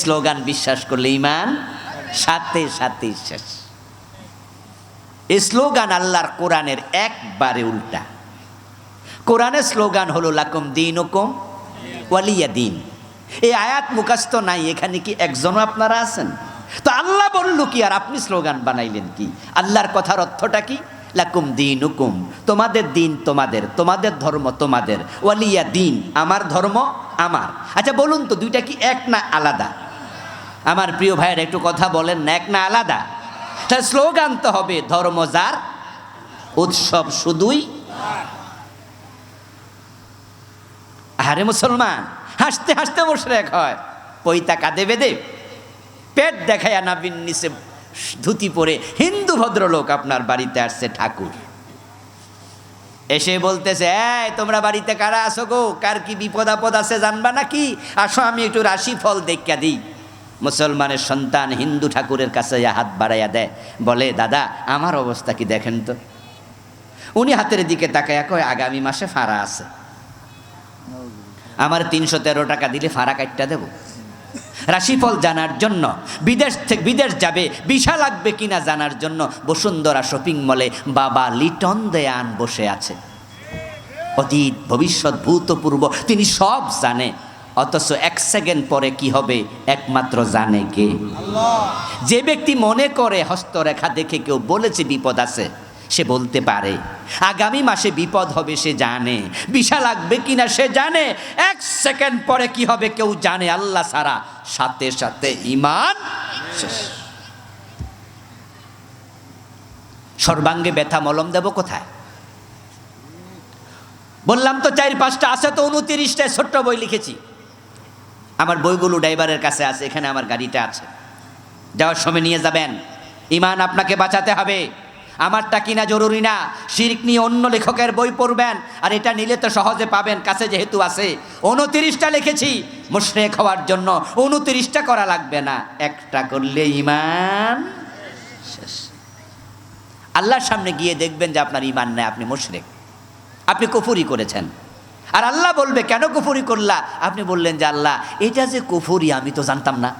Slogan বিশ্বাস করলে ঈমান সাথে সাথে শেষ। এই স্লোগান আল্লাহর কোরআনের একবারে উল্টা। কোরআনের স্লোগান হলো লাকুম দীনুকুম ওয়ালিয়া দীন। এই আয়াত মুখস্থ নাই, এখানে কি একজনও আপনারা আছেন? তো আল্লাহ বলল কি আর আপনি স্লোগান বানাইলেন কি? আল্লাহর কথার অর্থটা কি? লাকুম দীনুকুম, তোমাদের দিন তোমাদের, তোমাদের ধর্ম তোমাদের, ওয়ালিয়া দিন, আমার ধর্ম আমার। আচ্ছা বলুন তো, দুইটা কি এক না আলাদা? আমার প্রিয় ভাইয়ের একটু কথা বলেন না, এক না আলাদা? তাহলে স্লোগান তো হবে ধর্ম যার, উৎসব শুধুই। আরে মুসলমান, হাসতে হাসতে মুশরিক হয়, পইতা কাঁদে বেঁধে পেট দেখায়া নাবিন নিচে ধুতি পরে হিন্দু ভদ্রলোক আপনার বাড়িতে আসছে ঠাকুর, এসে বলতেছে এই তোমরা বাড়িতে কারা আসো গো, কার কি বিপদ আপদ আছে জানবা নাকি? আসো আমি একটু রাশি ফল দেখা দিই। মুসলমানের সন্তান হিন্দু ঠাকুরের কাছে হাত বাড়াইয়া দেয়, বলে দাদা আমার অবস্থা কি দেখেন তো। উনি হাতের দিকে তাকায়া কয় আগামী মাসে ফাড়া আছে, আমার 313 টাকা দিলে ফাড়া কাটটা দেব। রাশিফল জানার জন্য বিদেশ যাবে, ভিসা লাগবে কিনা জানার জন্য বসুন্ধরা শপিং মলে বাবা লিটন দেয়ান বসে আছে। অতীত ভবিষ্যৎ ভূতপূর্ব তিনি সব জানে, অথচ 1 সেকেন্ড পরে কি হবে একমাত্র জানে কে? আল্লাহ। যে ব্যক্তি মনে করে হস্তরেখা দেখে কেউ বলেছে বিপদ আছে, সে বলতে পারে। আগামী মাসে বিপদ হবে সে জানে, ভিসা লাগবে কিনা সে জানে, 1 সেকেন্ড পরে কি হবে কেউ জানে আল্লাহ ছাড়া। সাথে সাথে ঈমান শেষ। সর্বাঙ্গে ব্যথা মলম দেব কোথায়? বললাম তো 4-5টা আছে, তো 29টায় ছোট্ট বই লিখেছি। আমার বইগুলো ড্রাইভারের কাছে আছে, এখানে আমার গাড়িটা আছে, যাওয়ার সময় নিয়ে যাবেন। ঈমান আপনাকে বাঁচাতে হবে, আমারটা কিনা জরুরি না। শিরক নিয়ে অন্য লেখকের বই পড়বেন, আর এটা নিলে তো সহজে পাবেন, কাছে যেহেতু আছে। 29টা লিখেছি মুশরিক হওয়ার জন্য, 29টা করা লাগবে না, একটা করলে ঈমান শেষ। আল্লাহর সামনে গিয়ে দেখবেন যে আপনার ঈমান নেই, আপনি মুশরিক, আপনি কুফরি করেছেন। আর আল্লাহ বলবে কেন কুফরি করলা? আপনি বললেন যে আল্লাহ এটা যে কুফরি আমি তো জানতাম না।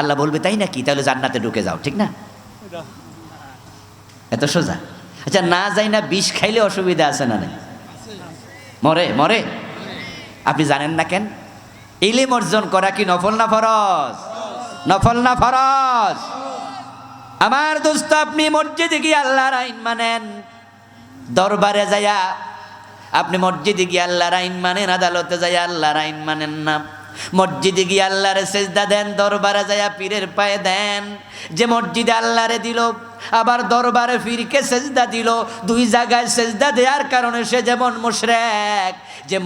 আল্লাহ বলবে তাই নাকি, তাহলে জান্নাতে ঢুকে যাও, ঠিক না? এত সোজা। আচ্ছা না যাই না বিষ খাইলে অসুবিধা আছে না? মরে মরে। আপনি জানেন না কেন? ইলম অর্জন করা কি নফল না ফরজ? নফল না ফরজ? আমার দোস্ত, আপনি মসজিদে গিয়ে আল্লাহর আইন মানেন, দরবারে যায়া আপনি মসজিদে গিয়ে আল্লাহর আইন মানেন, আদালতে যায়া আল্লাহর আইন মানেন না। মসজিদে গিয়ে আল্লাহরে সেজদা দেন, দরবারে যায়া পীরের পায়ে দেন। যে মসজিদে আল্লাহরে দিল, আবার দরবারে পীরকে সেজদা দিল, 2 জায়গায় সেজদা দেওয়ার কারণে সে যেমন মুশরিক, যে